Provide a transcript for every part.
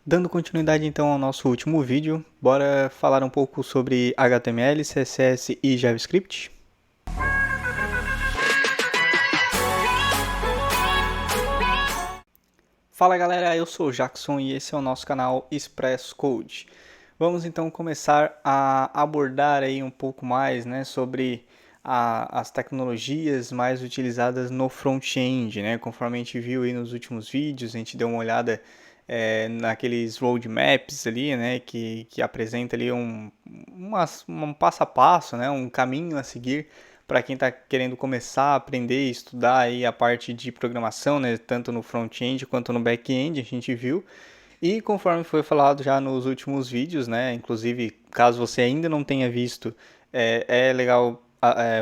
Dando continuidade então ao nosso último vídeo, bora falar um pouco sobre HTML, CSS e JavaScript? Fala galera, eu sou o Jackson e esse é o nosso canal Express Code. Vamos então começar a abordar aí um pouco mais, sobre as tecnologias mais utilizadas no front-end, Conforme a gente viu aí nos últimos vídeos, a gente deu uma olhada naqueles roadmaps ali, que apresenta ali um passo a passo, um caminho a seguir para quem está querendo começar a aprender e estudar aí a parte de programação, tanto no front-end quanto no back-end, a gente viu. E conforme foi falado já nos últimos vídeos, inclusive caso você ainda não tenha visto, é legal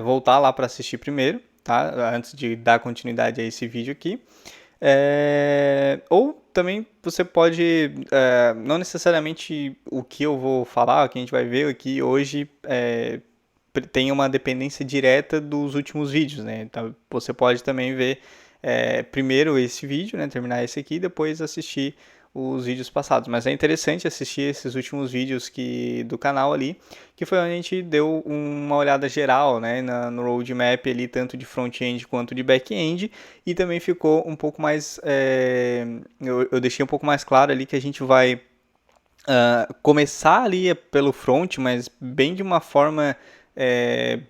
voltar lá para assistir primeiro, tá? Antes de dar continuidade a esse vídeo aqui. Ou também você pode, não necessariamente o que eu vou falar, o que a gente vai ver aqui hoje, tem uma dependência direta dos últimos vídeos, Então você pode também ver primeiro esse vídeo, terminar esse aqui, e depois assistir os vídeos passados. Mas é interessante assistir esses últimos vídeos do canal ali, que foi onde a gente deu uma olhada geral, no roadmap ali, tanto de front-end quanto de back-end, e também ficou um pouco mais, eu deixei um pouco mais claro ali que a gente vai começar ali pelo front, mas bem de uma forma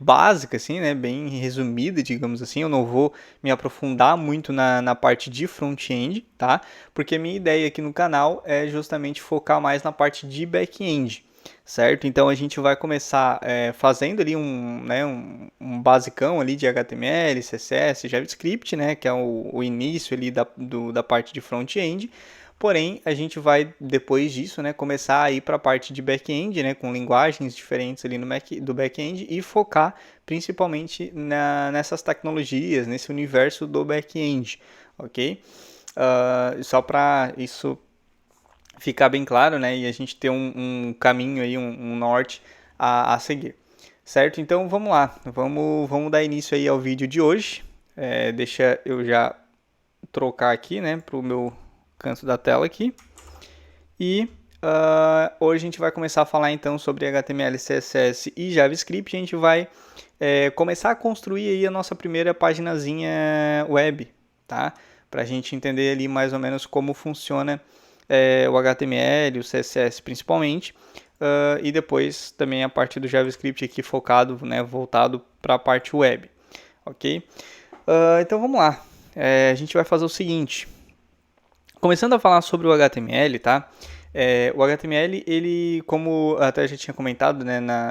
básica, assim, bem resumida, digamos assim. Eu não vou me aprofundar muito na parte de front-end, tá? Porque a minha ideia aqui no canal é justamente focar mais na parte de back-end, certo? Então a gente vai começar fazendo ali um basicão ali de HTML, CSS, JavaScript, que é o início ali da parte de front-end. Porém, a gente vai, depois disso, começar a ir para a parte de back-end, com linguagens diferentes ali do back-end e focar principalmente nessas tecnologias, nesse universo do back-end, ok? Só para isso ficar bem claro, e a gente ter um caminho aí, um norte a seguir, certo? Então, vamos lá, vamos dar início aí ao vídeo de hoje. Deixa eu já trocar aqui, para o meu canto da tela aqui. E hoje a gente vai começar a falar então sobre HTML, CSS e JavaScript. A gente vai começar a construir aí a nossa primeira paginazinha web, tá? Para a gente entender ali mais ou menos como funciona o HTML, o CSS principalmente, e depois também a parte do JavaScript aqui focado, voltado para a parte web, ok? Então vamos lá. A gente vai fazer o seguinte. Começando a falar sobre o HTML, tá? O HTML, ele, como até a gente tinha comentado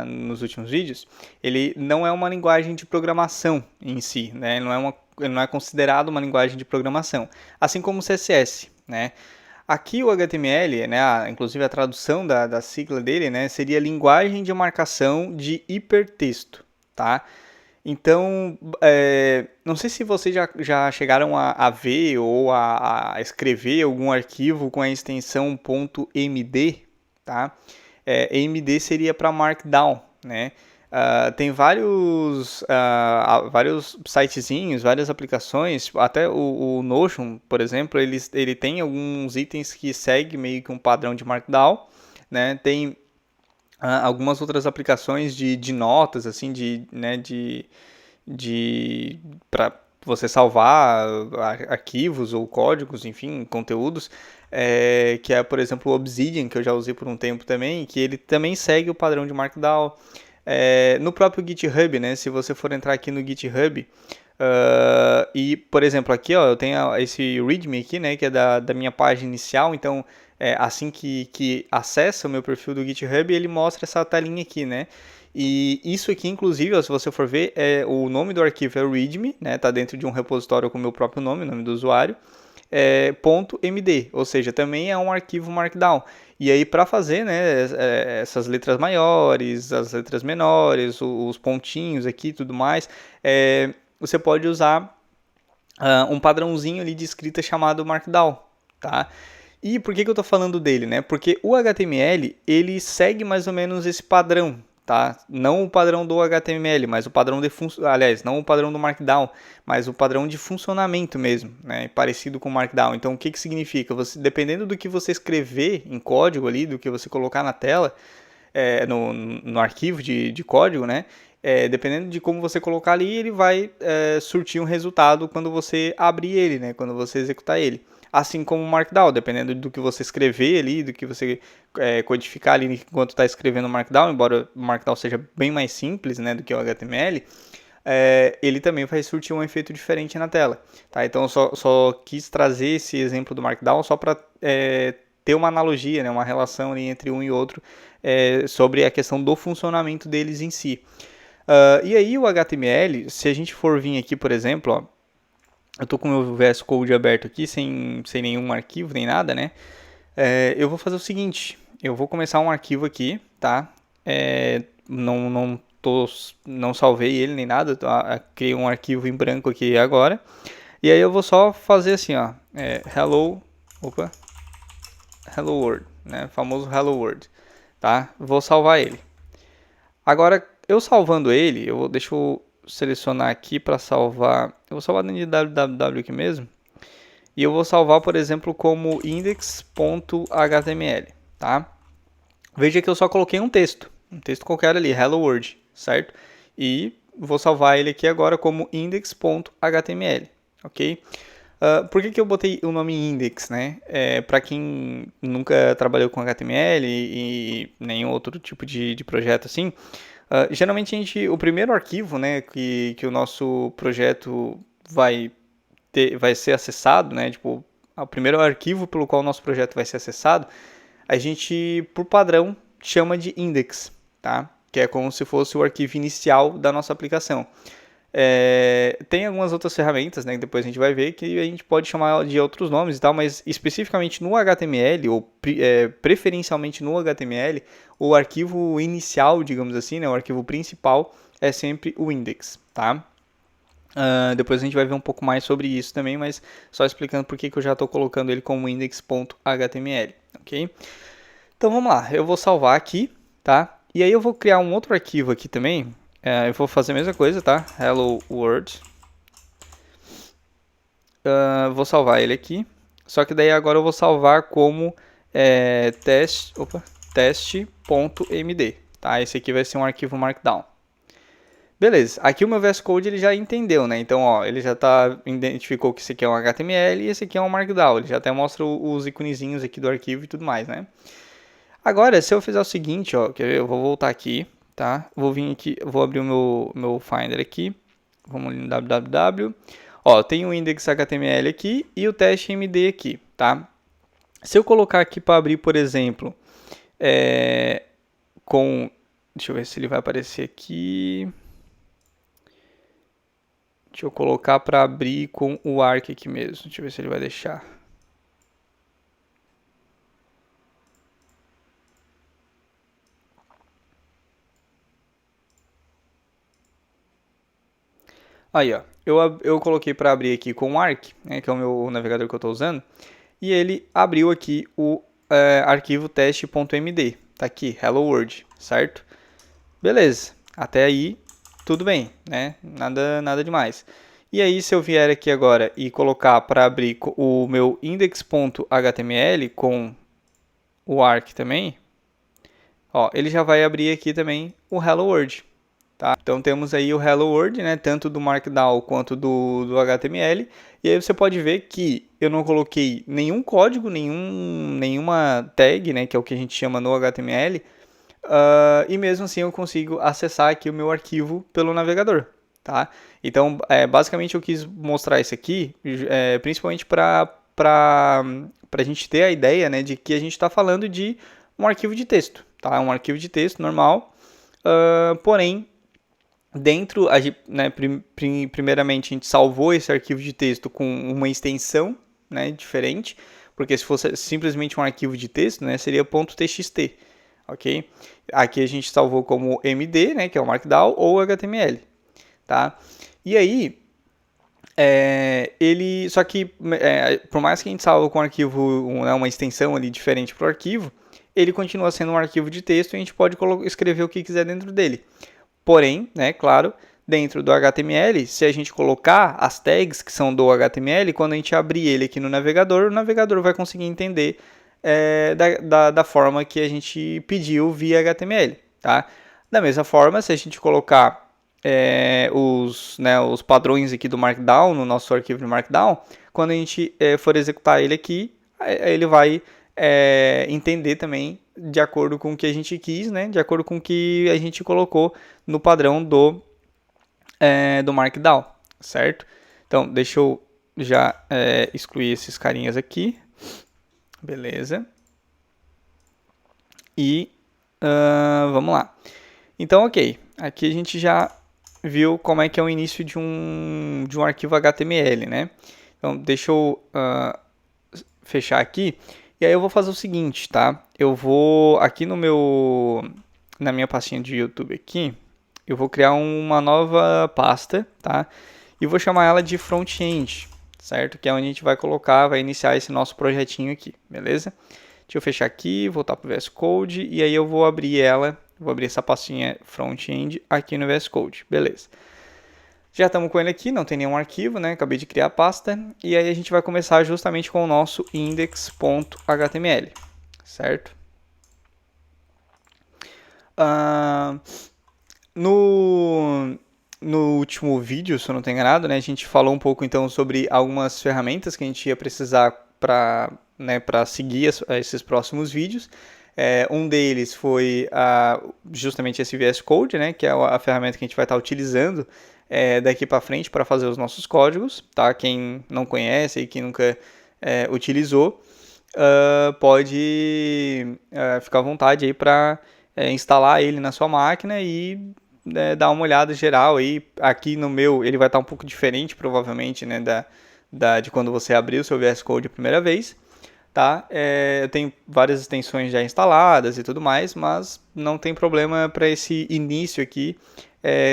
nos últimos vídeos, ele não é uma linguagem de programação em si, ele não é considerado uma linguagem de programação, assim como o CSS, Aqui o HTML, inclusive a tradução da sigla dele, seria linguagem de marcação de hipertexto, tá? Então, não sei se vocês já chegaram a ver ou a escrever algum arquivo com a extensão .md, tá? MD seria para Markdown, tem vários sitezinhos, várias aplicações, até o Notion, por exemplo, ele tem alguns itens que seguem meio que um padrão de Markdown, Tem algumas outras aplicações de notas, assim, para você salvar arquivos ou códigos, enfim, conteúdos, que é, por exemplo, o Obsidian, que eu já usei por um tempo também, que ele também segue o padrão de Markdown. No próprio GitHub, se você for entrar aqui no GitHub, e, por exemplo, aqui ó, eu tenho esse README aqui, que é da minha página inicial, então assim que acessa o meu perfil do GitHub, ele mostra essa telinha aqui, E isso aqui, inclusive, ó, se você for ver, o nome do arquivo é README, tá dentro de um repositório com o meu próprio nome, o nome do usuário, .md, ou seja, também é um arquivo Markdown. E aí, para fazer essas letras maiores, as letras menores, os pontinhos aqui e tudo mais, você pode usar um padrãozinho ali de escrita chamado Markdown, tá? E por que eu estou falando dele, Porque o HTML, ele segue mais ou menos esse padrão, tá? Não o padrão do HTML, mas o padrão de aliás, não o padrão do Markdown, mas o padrão de funcionamento mesmo, né? Parecido com o Markdown. Então, o que que significa? Você, dependendo do que você escrever em código ali, do que você colocar na tela, no arquivo de código, né? Dependendo de como você colocar ali, ele vai surtir um resultado quando você abrir ele, né? Quando você executar ele. Assim como o Markdown, dependendo do que você escrever ali, do que você codificar ali enquanto está escrevendo o Markdown, embora o Markdown seja bem mais simples, né, do que o HTML, ele também vai surtir um efeito diferente na tela. Tá? Então eu só quis trazer esse exemplo do Markdown só para ter uma analogia, né, uma relação ali entre um e outro sobre a questão do funcionamento deles em si. E aí o HTML, se a gente for vir aqui, por exemplo, ó, eu estou com o meu VS Code aberto aqui, sem nenhum arquivo, nem nada, né? Eu vou fazer o seguinte, eu vou começar um arquivo aqui, tá? Não salvei ele nem nada, criei um arquivo em branco aqui agora. E aí eu vou só fazer assim, ó, hello world, né? Famoso hello world, tá? Vou salvar ele. Agora, eu salvando ele, deixa eu selecionar aqui para salvar. Eu vou salvar dentro de www aqui mesmo. E eu vou salvar, por exemplo, como index.html, tá? Veja que eu só coloquei um texto qualquer ali, hello world, certo? E vou salvar ele aqui agora como index.html, ok? Por que eu botei o nome index, né? Para quem nunca trabalhou com HTML e nenhum outro tipo de projeto assim, geralmente o primeiro arquivo, né, que o nosso projeto vai ser acessado, né, tipo, o primeiro arquivo pelo qual o nosso projeto vai ser acessado, a gente, por padrão, chama de index, tá? Que é como se fosse o arquivo inicial da nossa aplicação. Tem algumas outras ferramentas, né, que depois a gente vai ver, que a gente pode chamar de outros nomes e tal, mas especificamente no HTML, ou preferencialmente no HTML, o arquivo inicial, digamos assim, né, o arquivo principal, é sempre o index, tá? Depois a gente vai ver um pouco mais sobre isso também, mas só explicando por que eu já estou colocando ele como index.html, ok? Então vamos lá, eu vou salvar aqui, tá? E aí eu vou criar um outro arquivo aqui também. Eu vou fazer a mesma coisa, tá? Hello World. Vou salvar ele aqui. Só que daí agora eu vou salvar como teste.md, tá? Esse aqui vai ser um arquivo Markdown. Beleza, aqui o meu VS Code ele já entendeu, né? Então, ó, ele já identificou que esse aqui é um HTML e esse aqui é um Markdown. Ele já até mostra os iconezinhos aqui do arquivo e tudo mais, né? Agora, se eu fizer o seguinte, ó, eu vou voltar aqui, tá? Vou vir aqui, vou abrir o meu Finder aqui. Vamos no www. Ó, tem o index.html aqui e o teste.md aqui, tá? Se eu colocar aqui para abrir, por exemplo, deixa eu ver se ele vai aparecer aqui. Deixa eu colocar para abrir com o Arc aqui mesmo. Deixa eu ver se ele vai deixar. Aí, ó. Eu coloquei para abrir aqui com o Arc, né, que é o navegador que eu estou usando. E ele abriu aqui o arquivo teste.md. Tá aqui, hello world, certo? Beleza. Até aí, tudo bem, né? Nada demais. E aí, se eu vier aqui agora e colocar para abrir o meu index.html com o Arc também, ó, ele já vai abrir aqui também o Hello World. Tá? Então temos aí o Hello World, né, tanto do Markdown quanto do HTML. E aí você pode ver que eu não coloquei nenhum código, nenhuma tag, né, que é o que a gente chama no HTML. E mesmo assim eu consigo acessar aqui o meu arquivo pelo navegador. Tá? Então, basicamente eu quis mostrar isso aqui, principalmente para a gente ter a ideia, né, de que a gente está falando de um arquivo de texto. Tá? Um arquivo de texto normal, porém, dentro, né, primeiramente a gente salvou esse arquivo de texto com uma extensão, né, diferente, porque se fosse simplesmente um arquivo de texto, né, seria .txt, ok? Aqui a gente salvou como MD, né, que é o Markdown, ou HTML, tá? E aí, só que por mais que a gente salve com um arquivo, uma extensão ali diferente para o arquivo, ele continua sendo um arquivo de texto e a gente pode escrever o que quiser dentro dele. Porém, né, claro, dentro do HTML, se a gente colocar as tags que são do HTML, quando a gente abrir ele aqui no navegador, o navegador vai conseguir entender da forma que a gente pediu via HTML. Tá? Da mesma forma, se a gente colocar os padrões aqui do Markdown no nosso arquivo de Markdown, quando a gente for executar ele aqui, ele vai entender também de acordo com o que a gente quis, né? De acordo com o que a gente colocou no padrão do Markdown, certo? Então, deixa eu já excluir esses carinhas aqui. Beleza. E vamos lá. Então, ok. Aqui a gente já viu como é que é o início de um arquivo HTML, né? Então, deixa eu fechar aqui. E aí eu vou fazer o seguinte, tá? Eu vou aqui na minha pastinha de YouTube aqui, eu vou criar uma nova pasta, tá? E vou chamar ela de front-end, certo? Que é onde a gente vai iniciar esse nosso projetinho aqui, beleza? Deixa eu fechar aqui, voltar para o VS Code e aí eu vou abrir essa pastinha front-end aqui no VS Code, beleza? Já estamos com ele aqui, não tem nenhum arquivo, né? Acabei de criar a pasta. E aí a gente vai começar justamente com o nosso index.html, certo? No último vídeo, se eu não estou enganado, né? A gente falou um pouco então sobre algumas ferramentas que a gente ia precisar para seguir esses próximos vídeos. Um deles foi justamente esse VS Code, né? Que é a ferramenta que a gente vai estar utilizando daqui para frente para fazer os nossos códigos, tá? Quem não conhece e quem nunca utilizou, pode ficar à vontade aí para instalar ele na sua máquina e dar uma olhada geral aí. Aqui no meu ele vai estar um pouco diferente provavelmente, né, de quando você abrir o seu VS Code a primeira vez. Tá? Eu tenho várias extensões já instaladas e tudo mais, mas não tem problema para esse início aqui.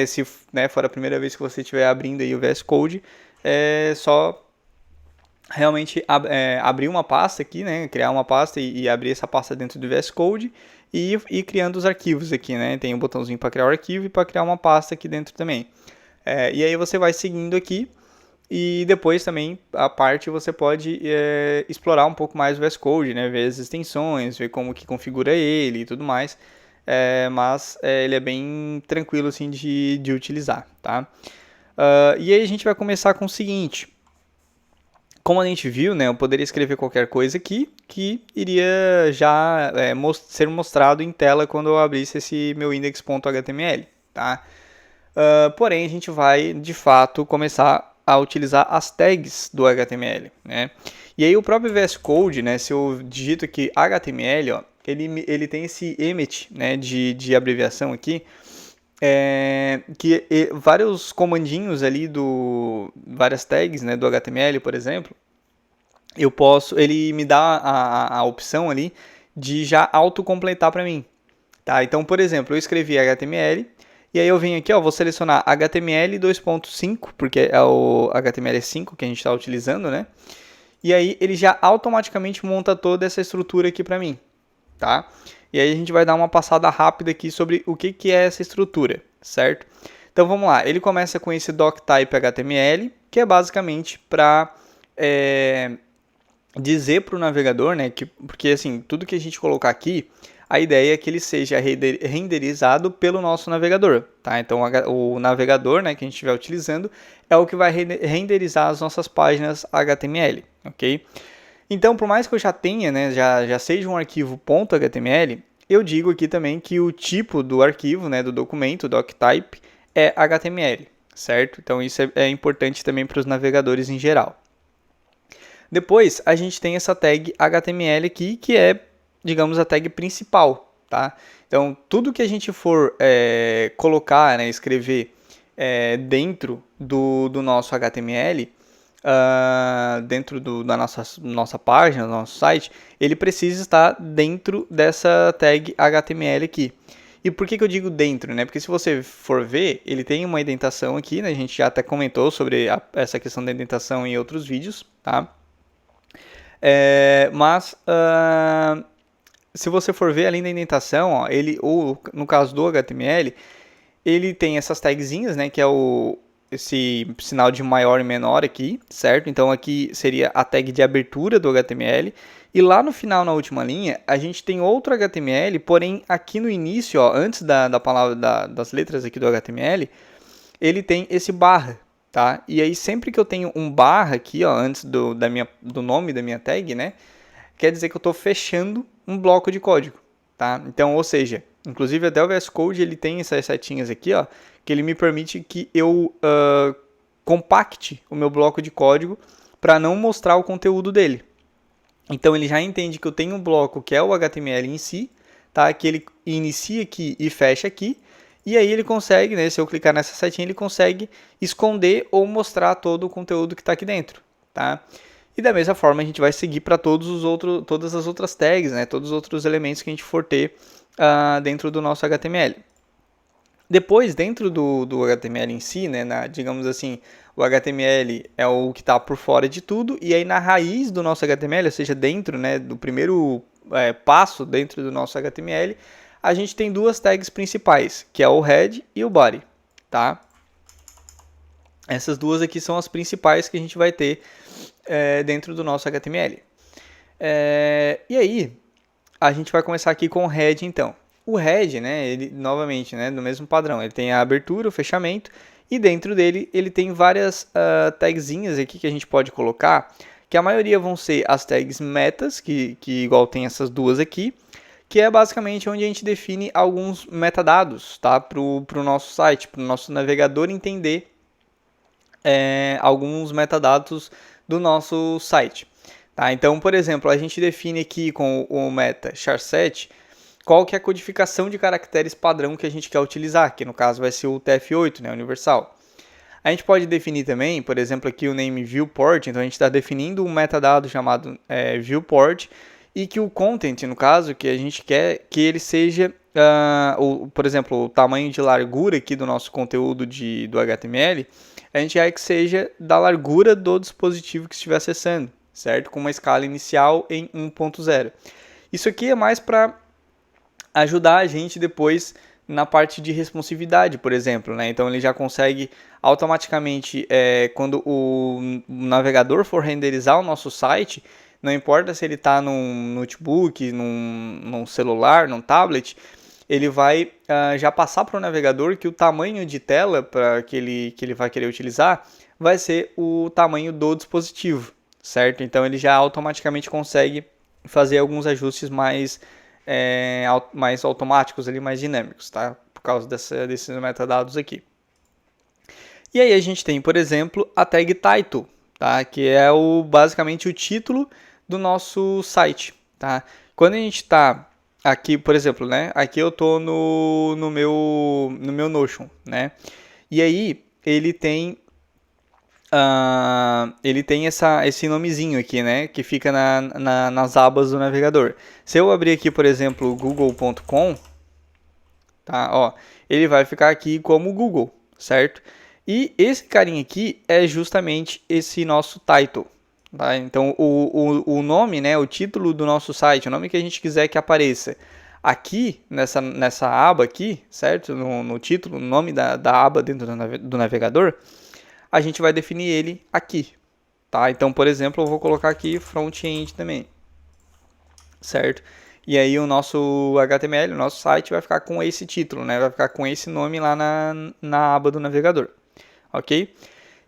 Se for a primeira vez que você estiver abrindo aí o VS Code, é só realmente abrir uma pasta aqui, né? Criar uma pasta e abrir essa pasta dentro do VS Code e ir criando os arquivos aqui, né? Tem um botãozinho para criar o arquivo e para criar uma pasta aqui dentro também. E aí você vai seguindo aqui. E depois também, a parte, você pode explorar um pouco mais o VS Code, né? Ver as extensões, ver como que configura ele e tudo mais. Mas ele é bem tranquilo assim, de utilizar, tá? E aí a gente vai começar com o seguinte. Como a gente viu, né, eu poderia escrever qualquer coisa aqui que iria já ser mostrado em tela quando eu abrisse esse meu index.html, tá? Porém, a gente vai, de fato, começar a utilizar as tags do HTML, né? E aí o próprio VS Code, né, se eu digito aqui HTML, ó, ele tem esse emmet, né, de abreviação aqui, vários comandinhos ali várias tags, né, do HTML, por exemplo, ele me dá a opção ali de já autocompletar para mim, tá? Então, por exemplo, eu escrevi HTML, e aí eu venho aqui, ó, vou selecionar HTML 2.5, porque é o HTML5 que a gente está utilizando, né? E aí ele já automaticamente monta toda essa estrutura aqui para mim, tá? E aí a gente vai dar uma passada rápida aqui sobre o que é essa estrutura, certo? Então vamos lá, ele começa com esse doctype HTML, que é basicamente para dizer para o navegador, né? Porque assim, tudo que a gente colocar aqui, a ideia é que ele seja renderizado pelo nosso navegador, tá? Então, o navegador, né, que a gente estiver utilizando é o que vai renderizar as nossas páginas HTML, ok? Então, por mais que eu já tenha, né, já seja um arquivo .html, eu digo aqui também que o tipo do arquivo, né, do documento, doctype, é HTML, certo? Então, isso é importante também para os navegadores em geral. Depois, a gente tem essa tag HTML aqui, que é, digamos, a tag principal, tá? Então, tudo que a gente for colocar, né, escrever dentro do nosso HTML, dentro da nossa página, do nosso site, ele precisa estar dentro dessa tag HTML aqui. E por que eu digo dentro, né? Porque se você for ver, ele tem uma indentação aqui, né? A gente já até comentou sobre essa questão da indentação em outros vídeos, tá? Mas se você for ver, além da indentação, ó, ou no caso do HTML, ele tem essas tagzinhas, né, que é esse sinal de maior e menor aqui, certo? Então aqui seria a tag de abertura do HTML. E lá no final, na última linha, a gente tem outro HTML, porém aqui no início, ó, antes da palavra das letras aqui do HTML, ele tem esse barra, tá? E aí sempre que eu tenho um barra aqui, ó, antes do nome da minha tag, né, quer dizer que eu estou fechando um bloco de código, tá? Então, ou seja, inclusive até o VS Code ele tem essas setinhas aqui, ó, que ele me permite que eu compacte o meu bloco de código para não mostrar o conteúdo dele. Então ele já entende que eu tenho um bloco que é o HTML em si, tá? Que ele inicia aqui e fecha aqui. E aí ele consegue, né, se eu clicar nessa setinha, ele consegue esconder ou mostrar todo o conteúdo que está aqui dentro, tá? E da mesma forma a gente vai seguir para todas as outras tags, né, todos os outros elementos que a gente for ter dentro do nosso HTML. Depois, dentro do HTML em si, né, digamos assim, o HTML é o que está por fora de tudo, e aí na raiz do nosso HTML, ou seja, dentro, né, do primeiro passo dentro do nosso HTML, a gente tem duas tags principais, que é o head e o body, tá? Essas duas aqui são as principais que a gente vai ter dentro do nosso HTML. E aí, a gente vai começar aqui com o head, então. O head, né, ele novamente, né, do mesmo padrão, ele tem a abertura, o fechamento, e dentro dele ele tem várias tagzinhas aqui que a gente pode colocar, que a maioria vão ser as tags metas, que igual tem essas duas aqui, que é basicamente onde a gente define alguns metadados, tá, para o nosso site, para o nosso navegador entender alguns metadados do nosso site. Tá? Então, por exemplo, a gente define aqui com o meta char7 qual que é a codificação de caracteres padrão que a gente quer utilizar, que no caso vai ser o TF8, né, universal. A gente pode definir também, por exemplo, aqui o name viewport, então a gente está definindo um metadado chamado viewport, e que o content, no caso, que a gente quer que ele seja, por exemplo, o tamanho de largura aqui do nosso conteúdo do HTML, a gente quer que seja da largura do dispositivo que estiver acessando, certo? Com uma escala inicial em 1.0. Isso aqui é mais para ajudar a gente depois na parte de responsividade, por exemplo, né? Então ele já consegue automaticamente, quando o navegador for renderizar o nosso site, não importa se ele está num notebook, num celular, num tablet, ele vai já passar para o navegador que o tamanho de tela que ele vai querer utilizar vai ser o tamanho do dispositivo, certo? Então ele já automaticamente consegue fazer alguns ajustes mais automáticos, ali, mais dinâmicos, tá? Por causa desses metadados aqui. E aí a gente tem, por exemplo, a tag title, tá? Que é basicamente o título do nosso site, tá? Quando a gente está aqui, por exemplo, né? Aqui eu tô no meu Notion, né? E aí ele tem esse nomezinho aqui, né? Que fica nas abas do navegador. Se eu abrir aqui, por exemplo, google.com, tá? Ó, ele vai ficar aqui como Google, certo? E esse carinha aqui é justamente esse nosso title. Tá? Então, o nome, né, o título do nosso site, o nome que a gente quiser que apareça aqui, nessa aba aqui, certo? No título, no nome da aba dentro do navegador, a gente vai definir ele aqui. Tá? Então, por exemplo, eu vou colocar aqui front-end também, certo? E aí o nosso HTML, o nosso site vai ficar com esse título, né? Vai ficar com esse nome lá na aba do navegador, ok?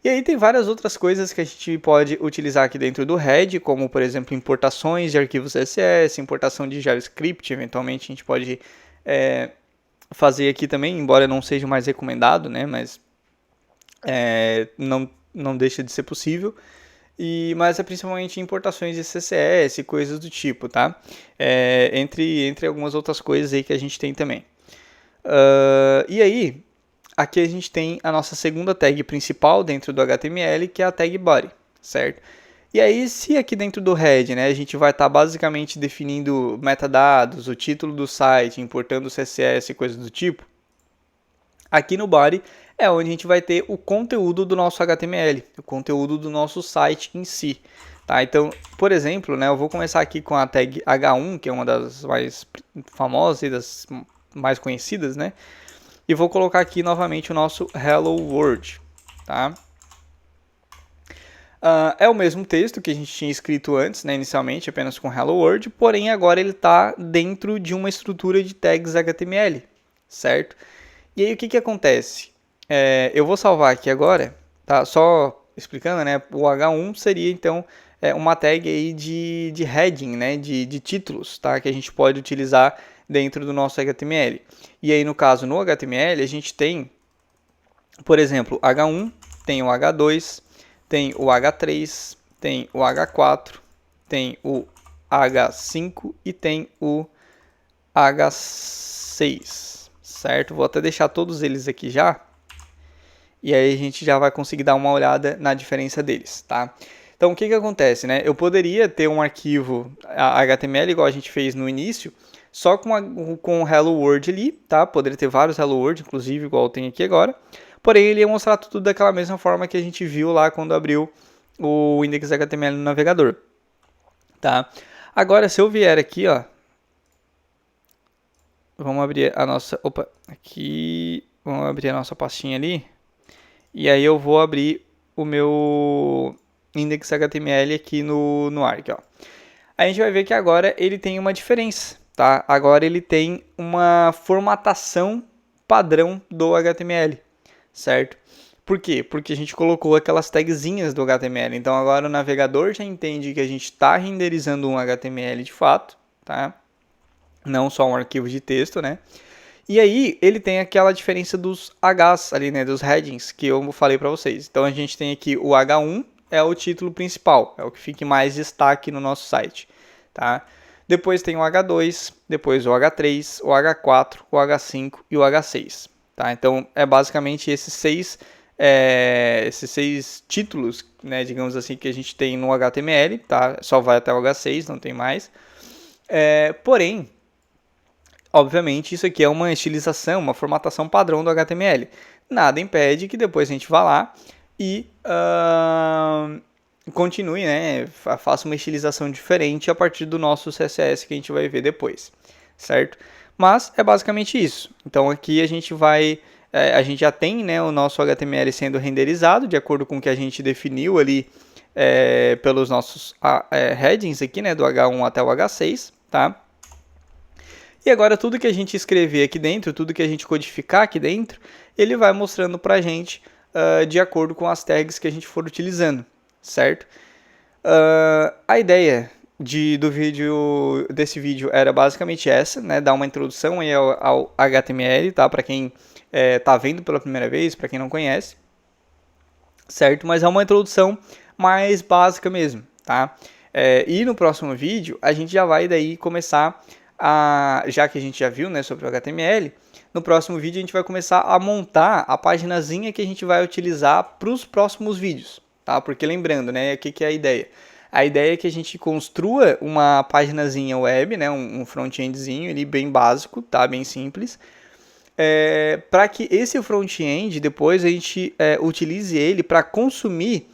E aí tem várias outras coisas que a gente pode utilizar aqui dentro do head, como por exemplo importações de arquivos CSS, importação de JavaScript, eventualmente a gente pode fazer aqui também, embora não seja mais recomendado, né? Mas não deixa de ser possível. Mas é principalmente importações de CSS, coisas do tipo, tá? Entre algumas outras coisas aí que a gente tem também. E aí, aqui a gente tem a nossa segunda tag principal dentro do HTML, que é a tag body, certo? E aí, se aqui dentro do head, né, a gente vai estar basicamente definindo metadados, o título do site, importando CSS e coisas do tipo, aqui no body é onde a gente vai ter o conteúdo do nosso HTML, o conteúdo do nosso site em si. Tá? Então, por exemplo, né, eu vou começar aqui com a tag H1, que é uma das mais famosas e das mais conhecidas, né? E vou colocar aqui novamente o nosso Hello World, tá? É o mesmo texto que a gente tinha escrito antes, né, inicialmente, apenas com Hello World, porém agora ele está dentro de uma estrutura de tags HTML, certo? E aí o que acontece? Eu vou salvar aqui agora, tá? Só explicando, né? O H1 seria então uma tag aí de heading, né? De títulos, tá? Que a gente pode utilizar dentro do nosso HTML. E aí no caso no HTML a gente tem, por exemplo, H1, tem o H2, tem o H3, tem o H4, tem o H5 e tem o H6, certo? Vou até deixar todos eles aqui já. E aí a gente já vai conseguir dar uma olhada na diferença deles, tá? Então o que acontece, né? Eu poderia ter um arquivo HTML igual a gente fez no início, só com o Hello World ali, tá? Poderia ter vários Hello World, inclusive igual tem aqui agora. Porém ele ia mostrar tudo daquela mesma forma que a gente viu lá quando abriu o index.html no navegador, tá? Agora se eu vier aqui, ó, vamos abrir a nossa, vamos abrir a nossa pastinha ali. E aí eu vou abrir o meu index.html aqui no Arc, ó. A gente vai ver que agora ele tem uma diferença, tá? Agora ele tem uma formatação padrão do HTML, certo? Por quê? Porque a gente colocou aquelas tagzinhas do HTML. Então agora o navegador já entende que a gente está renderizando um HTML de fato, tá? Não só um arquivo de texto, né? E aí ele tem aquela diferença dos Hs ali, né, dos headings que eu falei para vocês. Então a gente tem aqui o H1 é o título principal, é o que fica mais destaque no nosso site, tá? Depois tem o H2, depois o H3, o H4, o H5 e o H6, tá? Então é basicamente esses seis títulos, né, digamos assim, que a gente tem no HTML, tá? Só vai até o H6, não tem mais. Porém, obviamente, isso aqui é uma estilização, uma formatação padrão do HTML. Nada impede que depois a gente vá lá e continue, né? Faça uma estilização diferente a partir do nosso CSS que a gente vai ver depois, certo? Mas é basicamente isso. Então aqui a gente a gente já tem, né, o nosso HTML sendo renderizado de acordo com o que a gente definiu ali pelos nossos headings aqui, né, do H1 até o H6, tá? E agora tudo que a gente escrever aqui dentro, tudo que a gente codificar aqui dentro, ele vai mostrando para a gente de acordo com as tags que a gente for utilizando, certo? A ideia desse vídeo era basicamente essa, né? Dar uma introdução aí ao HTML, tá? Para quem está vendo pela primeira vez, para quem não conhece, certo? Mas é uma introdução mais básica mesmo, tá? E no próximo vídeo a gente já vai daí começar já que a gente já viu, né, sobre o HTML, no próximo vídeo a gente vai começar a montar a paginazinha que a gente vai utilizar para os próximos vídeos, tá? Porque lembrando, né, o que é a ideia? A ideia é que a gente construa uma paginazinha web, né, um front-endzinho ali bem básico, tá? Bem simples, para que esse front-end depois a gente utilize ele para consumir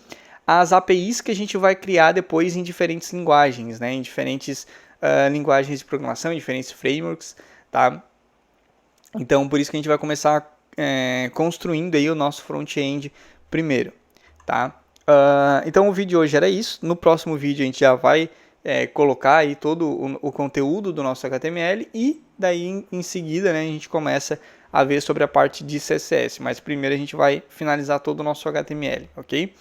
as APIs que a gente vai criar depois em diferentes linguagens, né, em diferentes linguagens de programação, diferentes frameworks, tá? Então, por isso que a gente vai começar construindo aí o nosso front-end primeiro, tá? Então, o vídeo de hoje era isso. No próximo vídeo, a gente já vai colocar aí todo o conteúdo do nosso HTML e daí, em seguida, né, a gente começa a ver sobre a parte de CSS. Mas primeiro a gente vai finalizar todo o nosso HTML, ok?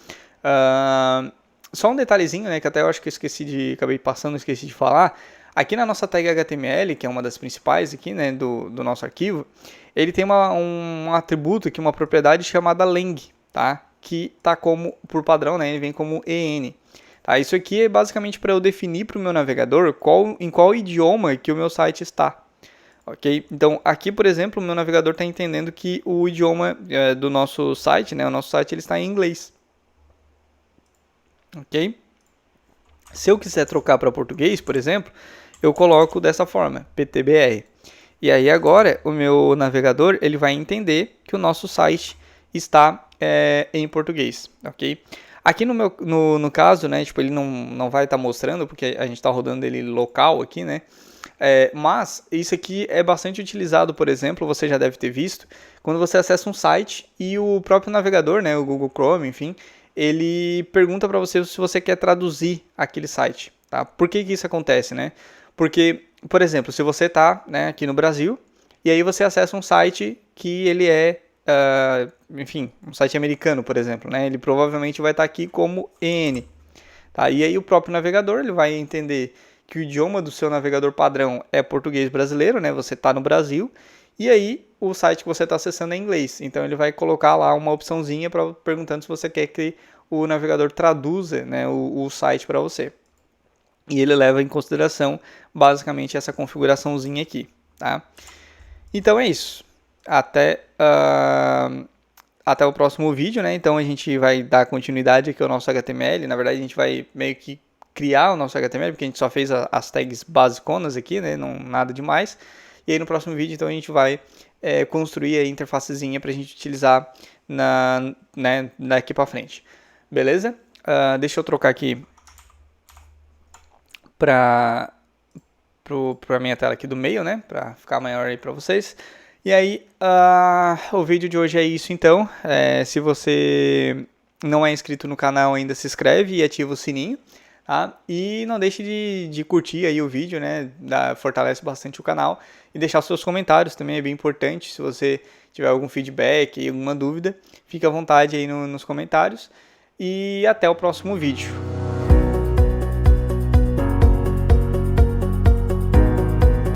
Só um detalhezinho, né, que até eu acho que eu acabei passando, esqueci de falar. Aqui na nossa tag HTML, que é uma das principais aqui, né, do nosso arquivo, ele tem um atributo aqui, uma propriedade chamada lang, tá? Que tá por padrão, né, ele vem como en. Tá? Isso aqui é basicamente para eu definir para o meu navegador em qual idioma que o meu site está. Ok? Então, aqui, por exemplo, o meu navegador está entendendo que o idioma do nosso site, né, o nosso site ele está em inglês. Ok? Se eu quiser trocar para português, por exemplo, eu coloco dessa forma, PTBR. E aí agora o meu navegador ele vai entender que o nosso site está em português, ok? Aqui no caso, né, tipo, ele não vai estar mostrando, porque a gente está rodando ele local aqui, né? Mas isso aqui é bastante utilizado, por exemplo, você já deve ter visto, quando você acessa um site e o próprio navegador, né, o Google Chrome, enfim, ele pergunta para você se você quer traduzir aquele site, tá? Por que isso acontece, né? Porque, por exemplo, se você está, né, aqui no Brasil e aí você acessa um site que ele enfim, um site americano, por exemplo, né? Ele provavelmente vai estar aqui como EN, tá? E aí o próprio navegador ele vai entender que o idioma do seu navegador padrão é português brasileiro, né? Você está no Brasil, e aí o site que você está acessando é inglês. Então ele vai colocar lá uma opçãozinha perguntando se você quer que o navegador traduza, né, o site para você. E ele leva em consideração basicamente essa configuraçãozinha aqui, tá? Então é isso. Até o próximo vídeo, né? Então a gente vai dar continuidade aqui ao nosso HTML. Na verdade, a gente vai meio que criar o nosso HTML, porque a gente só fez as tags basiconas aqui, né? Não, nada demais. E aí no próximo vídeo, então, a gente vai construir a interfacezinha para a gente utilizar daqui para frente. Beleza? Deixa eu trocar aqui para a minha tela aqui do meio, né? Para ficar maior aí para vocês. E aí, o vídeo de hoje é isso então. Se você não é inscrito no canal ainda, se inscreve e ativa o sininho. Tá? E não deixe de curtir aí o vídeo, né? Fortalece bastante o canal. E deixar os seus comentários também é bem importante. Se você tiver algum feedback, alguma dúvida, fique à vontade aí nos comentários. E até o próximo vídeo.